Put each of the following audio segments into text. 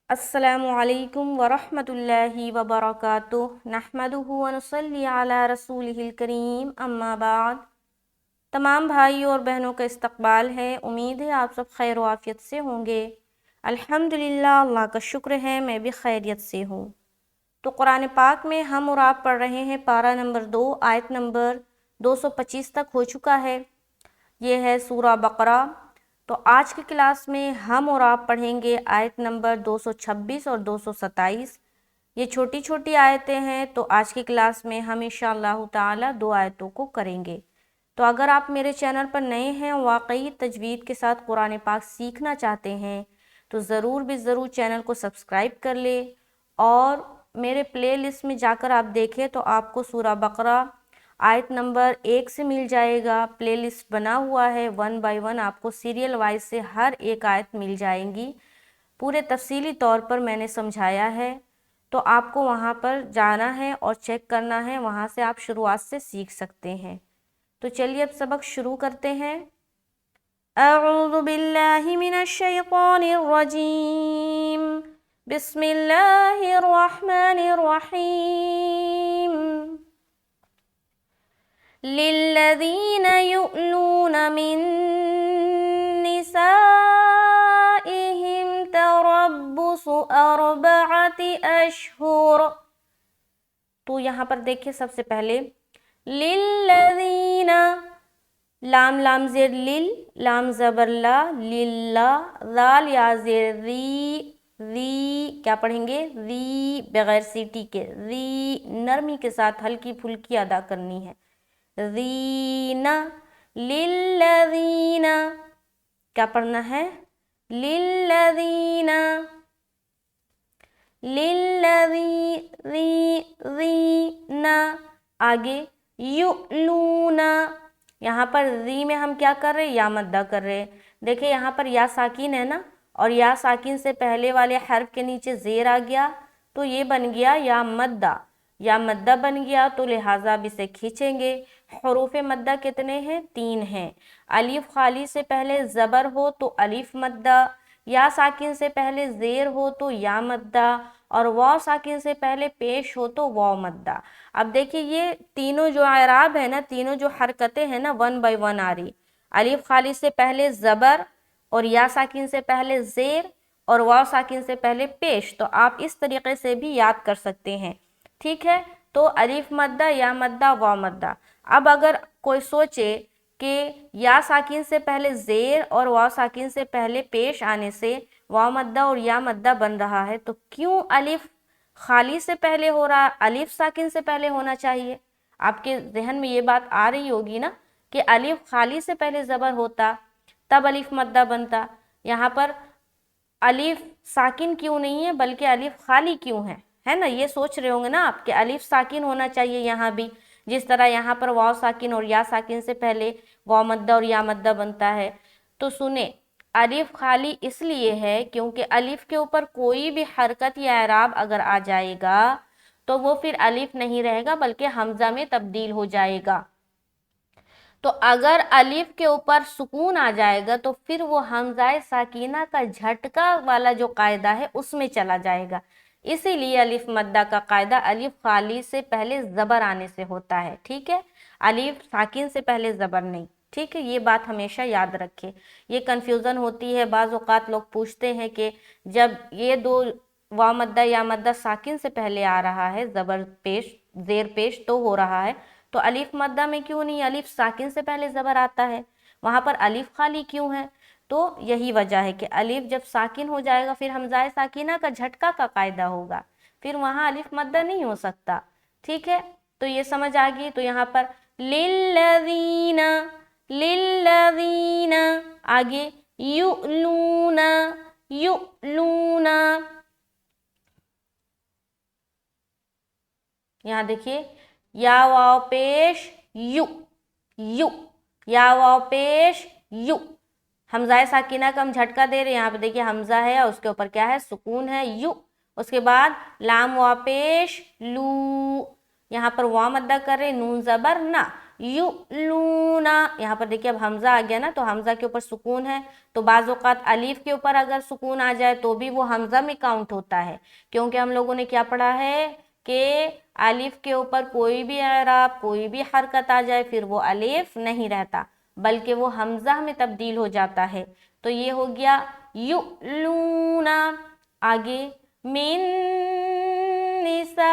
अस्सलामु अलैकुम वरहमतुल्लाहि वबरकातुह नहमदुहु व नुसल्ली अला रसूलिहिल करीम अम्मा बाद। तमाम भाइयों और बहनों का इस्तकबाल है। उम्मीद है आप सब खैर आफियत से होंगे। अल्हम्दुलिल्लाह, अल्लाह का शुक्र है मैं भी खैरियत से हूँ। तो कुरान पाक में हम और आप पढ़ रहे हैं पारा नंबर 2 आयत नंबर 225 तक हो चुका है। ये है सूरा बकरा। तो आज की क्लास में हम और आप पढ़ेंगे आयत नंबर 226 और 227। ये छोटी छोटी आयतें हैं, तो आज की क्लास में हम इंशाअल्लाह ताला 2 आयतों को करेंगे। तो अगर आप मेरे चैनल पर नए हैं, वाकई तजवीद के साथ कुरान पाक सीखना चाहते हैं, तो ज़रूर भी ज़रूर चैनल को सब्सक्राइब कर ले और मेरे प्लेलिस्ट में जाकर आप देखें तो आपको सूरा बकरा आयत नंबर 1 से मिल जाएगा। प्लेलिस्ट बना हुआ है, 1 बाय 1 आपको सीरियल वाइज से हर एक आयत मिल जाएंगी। पूरे तफसीली तौर पर मैंने समझाया है, तो आपको वहाँ पर जाना है और चेक करना है, वहाँ से आप शुरुआत से सीख सकते हैं। तो चलिए अब सबक शुरू करते हैं। अऊज़ु बिल्लाहि मिनश शैतानिर रजीम, बिस्मिल्लाहिर रहमानिर रहीम। लिल्लज़ीना युअलूना मिन निसाइहिम तरब्बुसु अर्बअति अशहुर। तो यहाँ पर देखिए, सबसे पहले लिल्लज़ीना, लाम लाम ज़ेर लिल, लाम ज़बर ला, लिल्ला, ज़ाल या ज़ेर री, री क्या पढ़ेंगे, री बगैर सीटी के, री नरमी के साथ हल्की फुल्की अदा करनी है। रीना, लिल्लज़ीना क्या पढ़ना है, लिल्लज़ीना, लिल्लज़ीना। आगे युअलूना, यहाँ पर री में हम क्या कर रहे हैं, या मद्दा कर रहे हैं। देखिए यहाँ पर या साकिन है ना, और या साकिन से पहले वाले हर्फ के नीचे ज़ेर आ गया, तो ये बन गया या मद्दा। या मद्दा बन गया, तो लिहाजा अब इसे खींचेंगे। हरूफ मद्दा कितने हैं, 3 हैं। अलिफ खाली से पहले ज़बर हो तो अलिफ मद्दा, या साकिन से पहले ज़ेर हो तो या मद्दा, और वाव साकिन से पहले पेश हो तो वाव मद्दा। अब देखिए ये तीनों जो आराब है ना, तीनों जो हरकतें हैं ना, 1 बाय 1 आ रही। अलिफ खाली से पहले ज़बर, और या साकिन से पहले ज़ेर, और वाव साकिन से पहले पेश। तो आप इस तरीके से भी याद कर सकते हैं, ठीक है। तो अलिफ मद्दा, या मद्दा, वाव मद्दा। अब अगर कोई सोचे कि या साकिन से पहले ज़ेर और वाव साकिन से पहले पेश आने से वाव मद्दा और या मद्दा बन रहा है, तो क्यों अलिफ खाली से पहले हो रहा है, अलिफ साकिन से पहले होना चाहिए। आपके जहन में ये बात आ रही होगी ना कि अलिफ खाली से पहले ज़बर होता तब अलिफ मद्दा बनता। यहाँ पर अलिफ साकिन क्यों नहीं है बल्कि अलिफ खाली क्यों है ना, ये सोच रहे होंगे ना आप कि अलिफ साकिन होना चाहिए यहाँ भी, जिस तरह यहाँ पर वाव साकिन और या साकिन से पहले वाव मद्दा और या मद्दा बनता है। तो सुने, अलिफ खाली इसलिए है क्योंकि अलिफ के ऊपर कोई भी हरकत या एराब अगर आ जाएगा तो वो फिर अलिफ नहीं रहेगा बल्कि हमजा में तब्दील हो जाएगा। तो अगर अलिफ के ऊपर सुकून आ जाएगा तो फिर वो हमजाए साकीना का झटका वाला जो कायदा है उसमें चला जाएगा। इसीलिए अलिफ मद्दा का कायदा अलिफ खाली से पहले ज़बर आने से होता है, ठीक है, अलिफ साकिन से पहले ज़बर नहीं, ठीक है। ये बात हमेशा याद रखें, ये कन्फ्यूज़न होती है। बाज़ औक़ात लोग पूछते हैं कि जब ये दो वाव मद्दा या मद्दा साकिन से पहले आ रहा है, ज़बर पेश ज़ेर पेश तो हो रहा है, तो अलिफ मद्दा में क्यों नहीं, अलिफ साकिन से पहले ज़बर आता है, वहाँ पर अलिफ खाली क्यों है। तो यही वजह है कि अलिफ जब साकिन हो जाएगा फिर हमज़ाए साकिना का झटका का कायदा होगा, फिर वहाँ अलिफ मद्दा नहीं हो सकता, ठीक है। तो ये समझ आ गई। तो यहाँ पर लिल्लज़ीना, लिल्लज़ीना, आगे युअलूना, युअलूना। यहाँ देखिए, या वाव पेश यू, यू, या वाव पेश यू, हमज़ाए साकिना का हम झटका दे रहे हैं। यहाँ पे देखिए हमज़ा है और उसके ऊपर क्या है, सुकून है, यू। उसके बाद लाम वाव पेश लू, यहाँ पर वाव मद्दा कर रहे, नून ज़बर ना, युलूना। यहाँ पर देखिए अब हमजा आ गया ना, तो हमजा के ऊपर सुकून है, तो बाज़ औक़ात अलीफ के ऊपर अगर सुकून आ जाए तो भी वो हमजा में काउंट होता है, क्योंकि हम लोगों ने क्या पढ़ा है कि अलीफ के ऊपर कोई भी एराब कोई भी हरकत आ जाए फिर वो अलीफ नहीं रहता बल्कि वो हमजा में तब्दील हो जाता है। तो ये हो गया युलूना। आगे मिन निसाइहिम,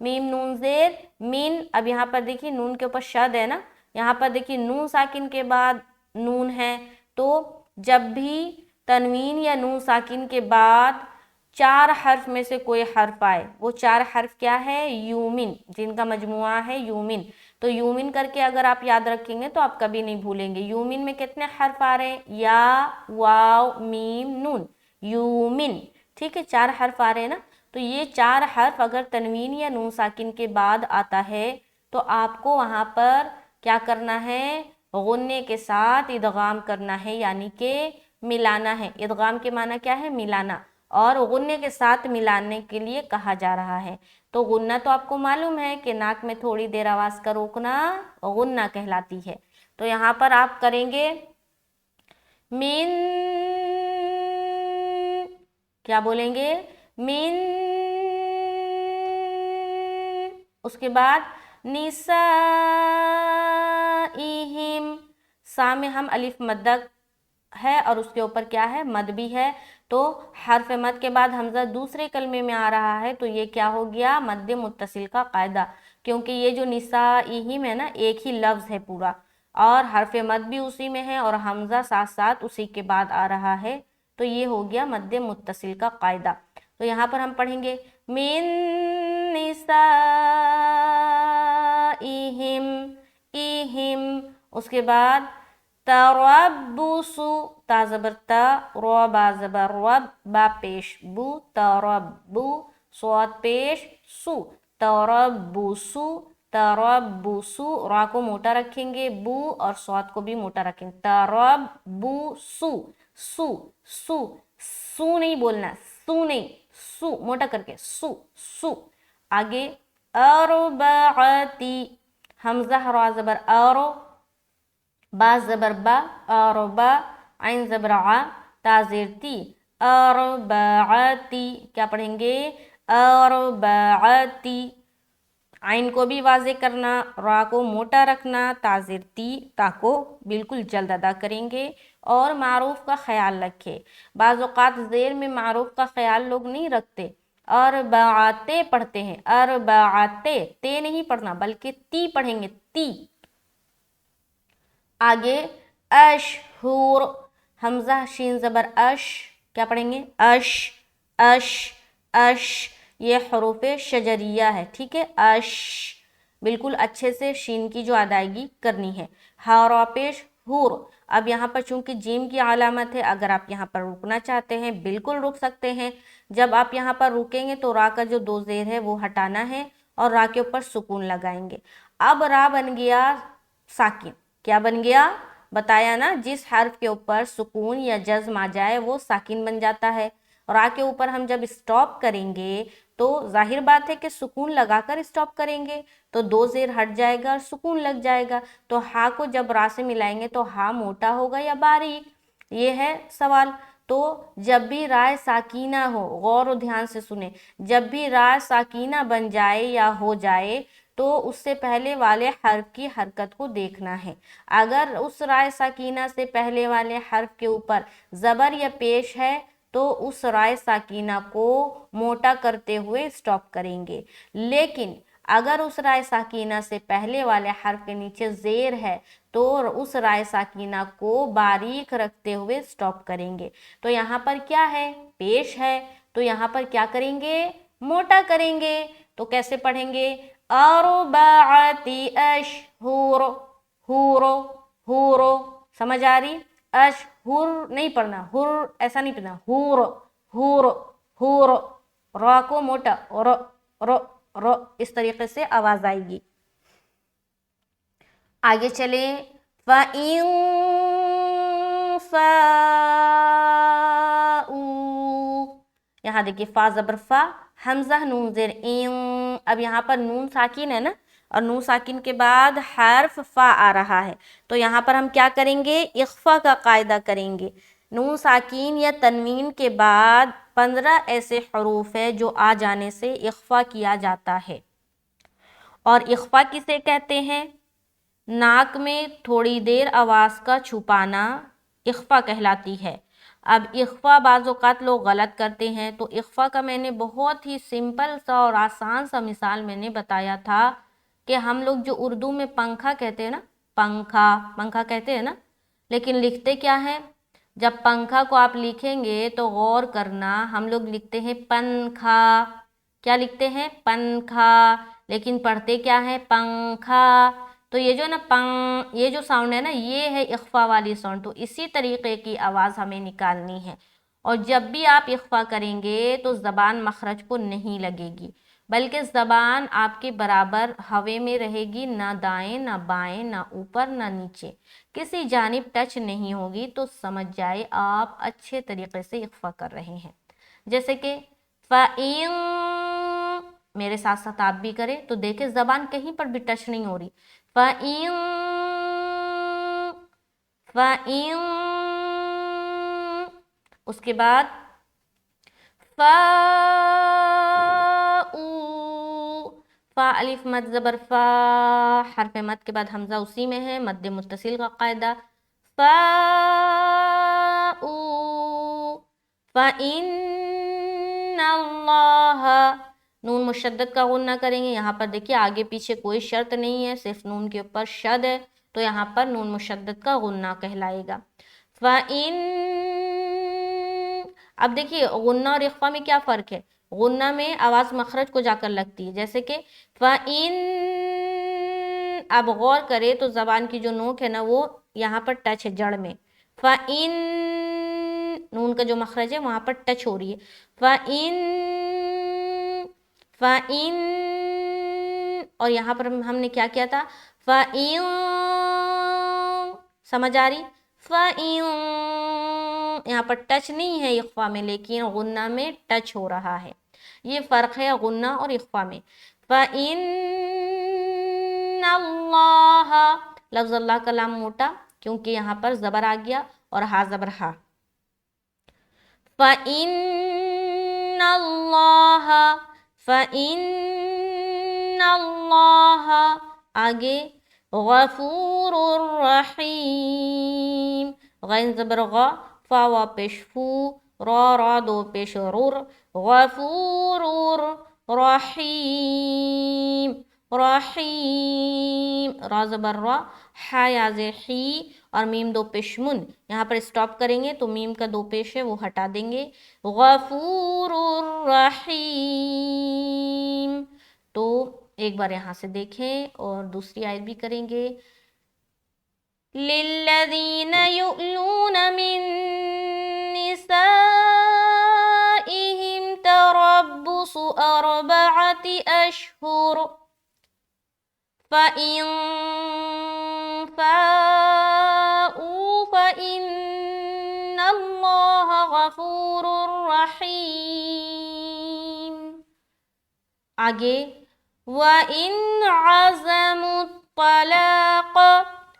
मीम नून जेर मिन। अब यहाँ पर देखिए नून के ऊपर शद है ना, यहाँ पर देखिए नून साकिन के बाद नून है, तो जब भी तनवीन या नून साकिन के बाद 4 हर्फ में से कोई हर्फ आए, वो 4 हर्फ क्या है, यूमिन, जिनका मजमुआ है यूमिन। तो यूमिन करके अगर आप याद रखेंगे तो आप कभी नहीं भूलेंगे। यूमिन में कितने हर्फ आ रहे हैं, या वाव मीम नून, यूमिन, ठीक है, 4 हर्फ आ रहे हैं ना। तो ये 4 हर्फ अगर तनवीन या नून साकिन के बाद आता है तो आपको वहाँ पर क्या करना है, गुन्ने के साथ इदगाम करना है, यानी कि मिलाना है। इदगाम के माना क्या है, मिलाना, और गुन्ने के साथ मिलाने के लिए कहा जा रहा है। तो गुन्ना तो आपको मालूम है कि नाक में थोड़ी देर आवाज़ का रोकना गुन्ना कहलाती है। तो यहाँ पर आप करेंगे मिन, क्या बोलेंगे, मिन, उसके बाद निसाइहिम, सा में हम अलिफ मद्दा है और उसके ऊपर क्या है, मद भी है, तो हर्फ मद के बाद हमजा दूसरे कलमे में आ रहा है, तो ये क्या हो गया, मद्द मुत्तसिल का कायदा, क्योंकि ये जो निसाइहिम है ना एक ही लफ्ज़ है पूरा, और हर्फ मद भी उसी में है और हमजा साथ साथ उसी के बाद आ रहा है, तो ये हो गया मद्द मुत्तसिल का कायदा। तो यहाँ पर हम पढ़ेंगे मिन निसाइहिम, इहिम, उसके बाद तरब्बुसु, ता ज़बर ता, रो बा ज़बर रब, बा पेश बु, तरब्बु, स्वाद पेश सु, तरब्बुसु, तरब्बुसु, रा को मोटा रखेंगे, बु और स्वाद को भी मोटा रखेंगे, तरब्बुसु, सु, सु, सु नहीं बोलना, सु नहीं, सु मोटा करके, सु, सु। आगे अर्बअती, हमजा रा ज़बर अरो, बा ज़बर बा, अरबा, आइन ज़बर आ, ता ज़ेर ती, अर्बअती, क्या पढ़ेंगे, अर्बअती, आइन को भी वाज़े करना, रा को मोटा रखना, ता ज़ेर ती, ता को बिल्कुल जल्द अदा करेंगे, और मारूफ का ख्याल रखें। बाज़ औक़ात ज़ेर में मारूफ का ख्याल लोग नहीं रखते, अर्बआते पढ़ते हैं, अर्बआते, ते नहीं पढ़ना बल्कि ती पढ़ेंगे, ती। आगे अशहूर, हमजा शीन ज़बर अश, क्या पढ़ेंगे, अश, अश, अश, ये हरूफ शजरिया है, ठीक है, अश, बिल्कुल अच्छे से शीन की जो अदायगी करनी है। हा पेश हूर, अब यहाँ पर चूंकि जीम की अलामत है, अगर आप यहाँ पर रुकना चाहते हैं बिल्कुल रुक सकते हैं। जब आप यहाँ पर रुकेंगे तो रा का जो 2 ज़ेर है वो हटाना है और रा के ऊपर सुकून लगाएंगे। अब रा बन गया साकिन, क्या बन गया, बताया ना, जिस हर्फ के ऊपर सुकून या जज्म आ जाए वो साकिन बन जाता है। रा के ऊपर हम जब स्टॉप करेंगे तो जाहिर बात है कि सुकून लगाकर स्टॉप करेंगे तो 2 ज़ेर हट जाएगा और सुकून लग जाएगा। तो हा को जब रा से मिलाएंगे तो हा मोटा होगा या बारीक, ये है सवाल। तो जब भी राय साकीना हो, गौर और ध्यान से सुने, जब भी राय साकीना बन जाए या हो जाए तो उससे पहले वाले हर्फ की हरकत को देखना है। अगर उस राय साकीना से पहले वाले हर्फ के ऊपर ज़बर या पेश है तो उस राय साकीना को मोटा करते हुए स्टॉप करेंगे, लेकिन अगर उस राय साकीना से पहले वाले हर्फ के नीचे ज़ेर है तो उस राय साकीना को बारीक रखते हुए स्टॉप करेंगे। तो यहाँ पर क्या है, पेश है, तो यहाँ पर क्या करेंगे, मोटा करेंगे। तो कैसे पढ़ेंगे, अर्बअती अशहूर, हूरो, हूरो, समझ आ रही, अशहूर नहीं पढ़ना, हुर ऐसा नहीं पढ़ना, हूर, हूर, हूर, रा को मोटा, र, र, र, इस तरीके से आवाज आएगी। आगे चले, फ़इन फ़ाऊ, यहाँ देखिए फा ज़बर फा, हमजा नून ज़ेर इन, अब यहाँ पर नून साकिन है ना, اور نون ساکن کے بعد حرف فا آ رہا ہے، تو یہاں پر ہم کیا کریں گے؟ اخفا کا قاعدہ کریں گے۔ نون ساکین یا تنوین کے بعد 15 ایسے حروف ہیں جو آ جانے سے اخفا کیا جاتا ہے۔ اور اخفا کسے کہتے ہیں؟ ناک میں تھوڑی دیر آواز کا چھپانا اخفا کہلاتی ہے۔ اب اخفا بعض اوقات لوگ غلط کرتے ہیں، تو اخفا کا میں نے بہت ہی سمپل سا اور آسان سا مثال میں نے بتایا تھا کہ ہم لوگ جو اردو میں پنکھا کہتے ہیں نا، پنکھا کہتے ہیں نا، لیکن لکھتے کیا ہے؟ جب پنکھا کو آپ لکھیں گے تو غور کرنا، ہم لوگ لکھتے ہیں پنکھا۔ کیا لکھتے ہیں؟ پنکھا، لیکن پڑھتے کیا ہے؟ پنکھا۔ تو یہ جو نا یہ جو ساؤنڈ ہے نا، یہ ہے اخفا والی ساؤنڈ۔ تو اسی طریقے کی آواز ہمیں نکالنی ہے، اور جب بھی آپ اخفا کریں گے تو زبان مخرج کو نہیں لگے گی، بلکہ زبان آپ کے برابر ہوے میں رہے گی، نہ دائیں نہ بائیں، نہ اوپر نہ نیچے، کسی جانب ٹچ نہیں ہوگی، تو سمجھ جائے آپ اچھے طریقے سے اخفا کر رہے ہیں۔ جیسے کہ فَإِن، میرے ساتھ ساتھ آپ بھی کریں تو دیکھیں زبان کہیں پر بھی ٹچ نہیں ہو رہی۔ فَإِن، فَإِن، اس کے بعد فا الف مد زبر فا، حرف مد کے بعد حمزہ اسی میں ہے، مد متصل کا قاعدہ۔ فا فَإِنَّ اللَّهَ، نون مشدد کا غنہ کریں گے۔ یہاں پر دیکھیے آگے پیچھے کوئی شرط نہیں ہے، صرف نون کے اوپر شد ہے، تو یہاں پر نون مشدد کا غنہ کہلائے گا۔ اب دیکھیے غنہ اور اخفا میں کیا فرق ہے؟ غنہ میں آواز مخرج کو جا کر لگتی ہے، جیسے کہ فَإِن، اب غور کرے تو زبان کی جو نوک ہے نا وہ یہاں پر ٹچ ہے جڑ میں۔ فَإِن، نون کا جو مخرج ہے وہاں پر ٹچ ہو رہی ہے۔ فَإِن، فَإِن، اور یہاں پر ہم نے کیا کیا تھا؟ فَإِن، سمجھ آ رہی؟ فَإِن، یہاں پر ٹچ نہیں ہے اخفا میں، لیکن غنہ میں ٹچ ہو رہا ہے۔ یہ فرق ہے غنہ اور اخفا میں۔ فَإِنَّ اللَّهَ، لفظ اللہ کا لام موٹا کیونکہ یہاں پر زبر آ گیا اور ہا زبر ہا۔ فَإِنَّ اللَّهَ، فَإِنَّ اللَّهَ، آگے غفور الرحیم، غین زبر غا، فا وا پیش فو، را را دو پیش رور، غفور رحیم، رحیم، را زبر را، حا یا زیر حی، اور میم دو پیش من، یہاں پر اسٹاپ کریں گے تو میم کا دو پیش ہے وہ ہٹا دیں گے۔ غفور الرحیم۔ تو ایک بار یہاں سے دیکھیں اور دوسری آیت بھی کریں گے۔ لِلَّذِينَ يُؤْلُونَ مِن نِّسَائِهِمْ تَرَبُّصُ 4 أَشْهُرٍ فَإِن فَاءُوا فَإِنَّ اللَّهَ غَفُورٌ رَّحِيمٌ۔ آگے وَإِنْ عَزَمُوا الطَّلَاقَ،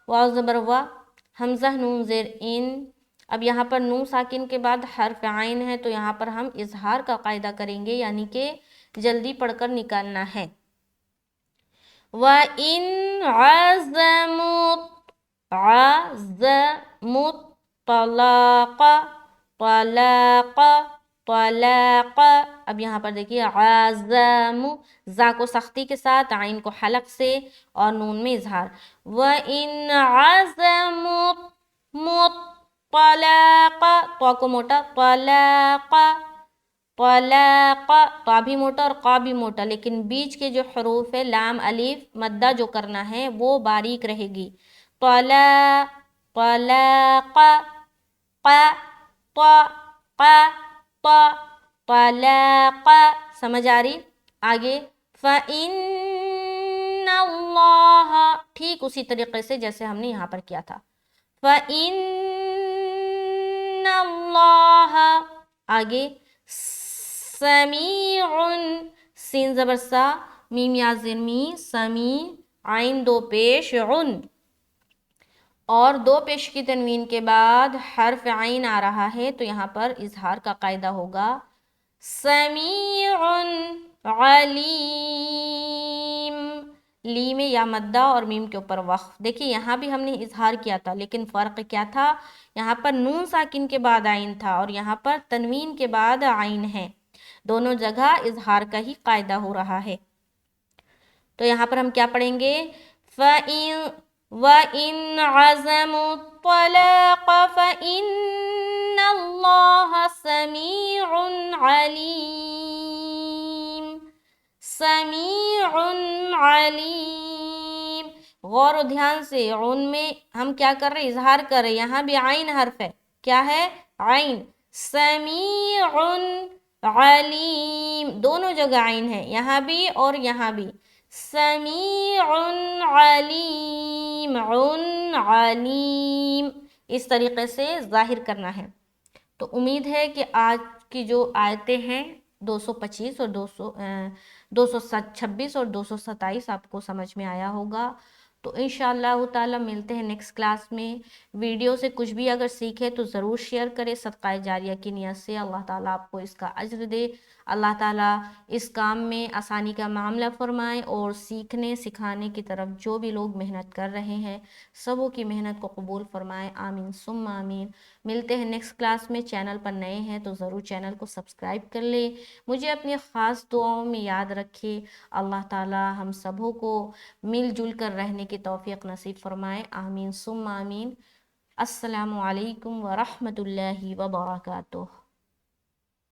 واو زبر وا، حمزہ نون زیر ان۔ اب یہاں پر نون ساکن کے بعد حرف عین ہے، تو یہاں پر ہم اظہار کا قاعدہ کریں گے، یعنی کہ جلدی پڑھ کر نکالنا ہے۔ وَإِنْ عَزَمُوا الطَّلَاقَ، طلاق، طلاق، اب یہاں پر دیکھیے عَزَمُ، زا کو سختی کے ساتھ، عین کو حلق سے، اور نون میں اظہار۔ وَإِنْ عَزَمُوا الطَّلَاقَ، تو کو موٹا، طلاق، طلاق، تو بھی موٹا اور قا بھی موٹا، لیکن بیچ کے جو حروف ہے لام الف مدہ جو کرنا ہے وہ باریک رہے گی۔ طلاق، طلاق، قا، طا، قا، طا، طلاق، سمجھ آ رہی؟ آگے فَإِنَّ اللَّهَ، ٹھیک اسی طریقے سے جیسے ہم نے یہاں پر کیا تھا۔ فَإِنَّ اللَّهَ، آگے سمیع، سین زبر سا، میم یا زیر می، سمیع، आइन दो पेश उन, और दो पेश की तनवीन के बाद हर्फ आइन आ रहा है तो यहाँ पर इजहार का कायदा होगा समीउन अलीम। ली में या मद्दा और मीम के ऊपर वक्फ। देखिए यहाँ भी हमने इजहार किया था, लेकिन फ़र्क क्या था, यहाँ पर नून साकिन के बाद आइन था और यहाँ पर तनवीन के बाद आइन है। दोनों जगह इजहार का ही कायदा हो रहा है। तो यहाँ पर हम क्या पढ़ेंगे, फ़इन वइन अज़मु तलाक़ फ़इन्नल्लाह समीउन अलीम। समीउन अलीम, गौर और ध्यान से, उनमें हम क्या कर रहे हैं, इजहार कर रहे हैं। यहाँ भी आइन हर्फ है, क्या है, आइन। समीउन अलीम, दोनों जगह आइन है, यहाँ भी और यहाँ भी। समीउन अलीम, उन अलीम, इस तरीके से जाहिर करना है। तो उम्मीद है कि आज की जो आयतें हैं 225 और 226 और 227 आपको समझ में आया होगा। तो इंशाअल्लाह ताला मिलते हैं नेक्स्ट क्लास में। वीडियो से कुछ भी अगर सीखे तो ज़रूर शेयर करें सदक़ा जारिया की नियत से। अल्लाह ताला आपको इसका अज्र दे, अल्लाह ताला इस काम में आसानी का मामला फरमाए, और सीखने सिखाने की तरफ जो भी लोग मेहनत कर रहे हैं सबों की मेहनत को कबूल फरमाए, आमीन सुम्मा आमीन। मिलते हैं नेक्स्ट क्लास में। चैनल पर नए हैं तो ज़रूर चैनल को सब्सक्राइब कर ले, मुझे अपनी ख़ास दुआओं में याद रखे। अल्लाह ताला हम सबों को मिलजुल कर रहने की तौफ़ीक़ नसीब फरमाए, आमीन सुम्मा आमीन। अस्सलामु अलैकुम व रहमतुल्लाहि व बरकातुहू।